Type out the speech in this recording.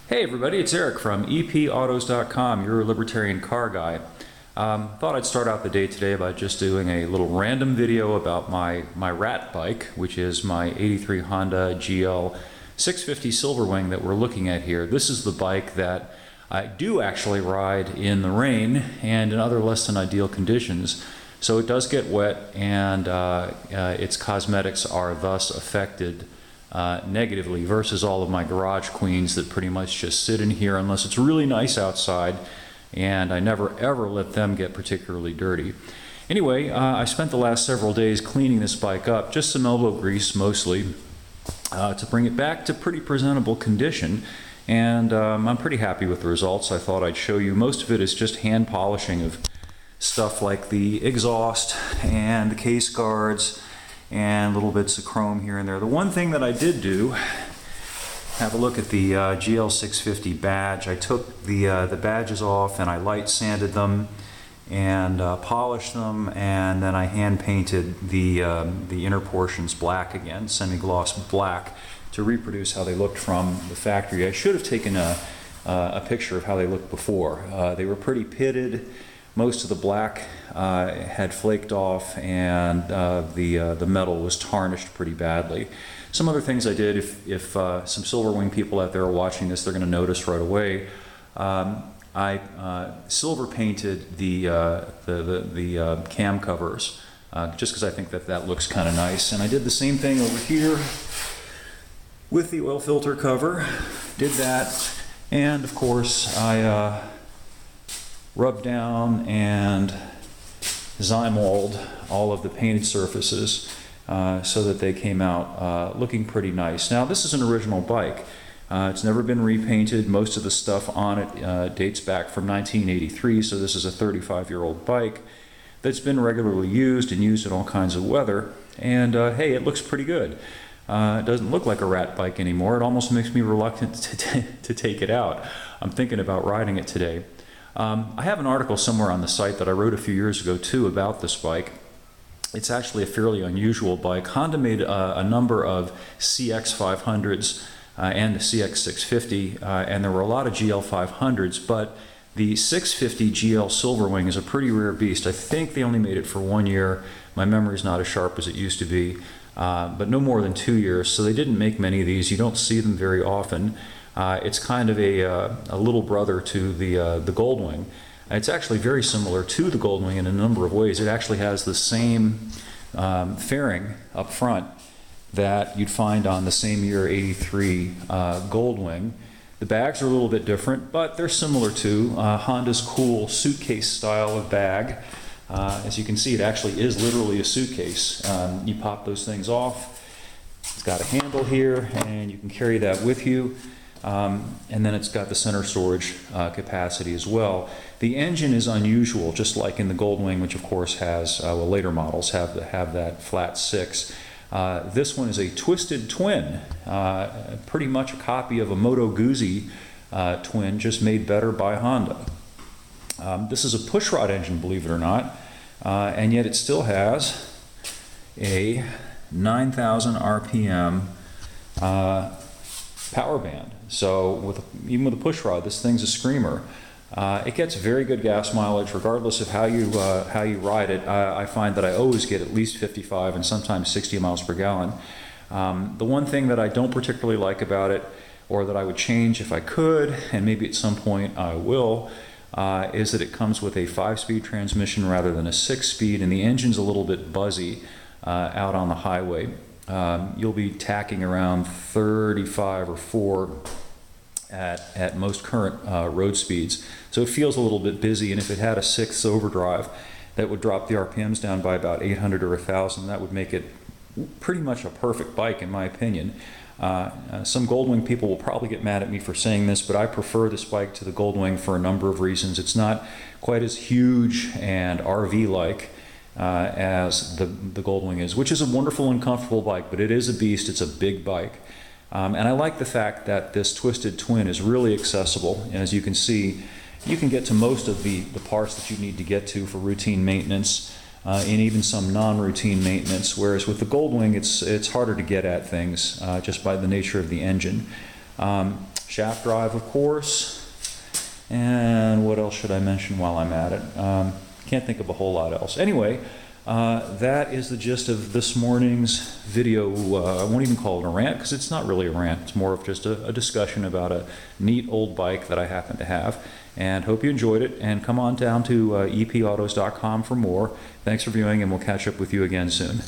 Hey everybody, it's Eric from epautos.com, your libertarian car guy. Thought I'd start out the day today by just doing a little random video about my Rat bike, which is my 83 Honda GL 650 Silverwing that we're looking at here. This is the bike that I do actually ride in the rain and in other less than ideal conditions. So it does get wet, and its cosmetics are thus affected negatively versus all of my garage queens that pretty much just sit in here unless it's really nice outside, and I never ever let them get particularly dirty. Anyway, I spent the last several days cleaning this bike up, just some elbow grease mostly, to bring it back to pretty presentable condition, and I'm pretty happy with the results. I thought I'd show you. Most of it is just hand polishing of stuff like the exhaust and the case guards and little bits of chrome here and there. The one thing that I did do, have a look at the GL 650 badge. I took the badges off and I light sanded them and polished them, and then I hand painted the inner portions black again, semi-gloss black, to reproduce how they looked from the factory. I should have taken a picture of how they looked before. They were pretty pitted. Most of the black had flaked off, and the metal was tarnished pretty badly. Some other things I did, if some Silverwing people out there are watching this, they're going to notice right away. I silver painted the cam covers just because I think that looks kind of nice. And I did the same thing over here with the oil filter cover. Did that, and of course I rubbed down and Zymoled all of the painted surfaces so that they came out looking pretty nice. Now, this is an original bike. It's never been repainted. Most of the stuff on it dates back from 1983, so this is a 35-year-old bike that's been regularly used and used in all kinds of weather. And hey, it looks pretty good. It doesn't look like a Rat bike anymore. It almost makes me reluctant to take it out. I'm thinking about riding it today. I have an article somewhere on the site that I wrote a few years ago too about this bike. It's actually a fairly unusual bike. Honda made a number of CX 500s and the CX 650, and there were a lot of GL 500s, but the 650 GL Silverwing is a pretty rare beast. I think they only made it for 1 year. My memory's not as sharp as it used to be, but no more than 2 years, so they didn't make many of these. You don't see them very often. It's kind of a little brother to the Goldwing. It's actually very similar to the Goldwing in a number of ways. It actually has the same fairing up front that you'd find on the same year 83 Goldwing. The bags are a little bit different, but they're similar to Honda's cool suitcase style of bag. As you can see, it actually is literally a suitcase. You pop those things off. It's got a handle here, and you can carry that with you. And then it's got the center storage capacity as well. The engine is unusual, just like in the Goldwing, which of course has, well, later models have that flat 6. This one is a twisted twin, pretty much a copy of a Moto Guzzi twin, just made better by Honda. This is a pushrod engine, believe it or not, and yet it still has a 9,000 RPM power band. So even with a push rod, this thing's a screamer. It gets very good gas mileage regardless of how you ride it. I find that I always get at least 55 and sometimes 60 miles per gallon. The one thing that I don't particularly like about it, or that I would change if I could, and maybe at some point I will, is that it comes with a 5-speed transmission rather than a 6-speed, and the engine's a little bit buzzy out on the highway. You'll be tacking around 35 or 4 at most current road speeds. So it feels a little bit busy, and if it had a 6th overdrive, that would drop the RPMs down by about 800 or 1,000. That would make it pretty much a perfect bike, in my opinion. Some Goldwing people will probably get mad at me for saying this, but I prefer this bike to the Goldwing for a number of reasons. It's not quite as huge and RV-like as the Goldwing is, which is a wonderful and comfortable bike, but it is a beast. It's a big bike. And I like the fact that this twisted twin is really accessible. And as you can see, you can get to most of the parts that you need to get to for routine maintenance, and even some non-routine maintenance, whereas with the Goldwing, it's harder to get at things just by the nature of the engine. shaft drive, of course. And what else should I mention while I'm at it? Can't think of a whole lot else. Anyway, that is the gist of this morning's video. I won't even call it a rant because it's not really a rant. It's more of just a discussion about a neat old bike that I happen to have. And hope you enjoyed it. And come on down to epautos.com for more. Thanks for viewing, and we'll catch up with you again soon.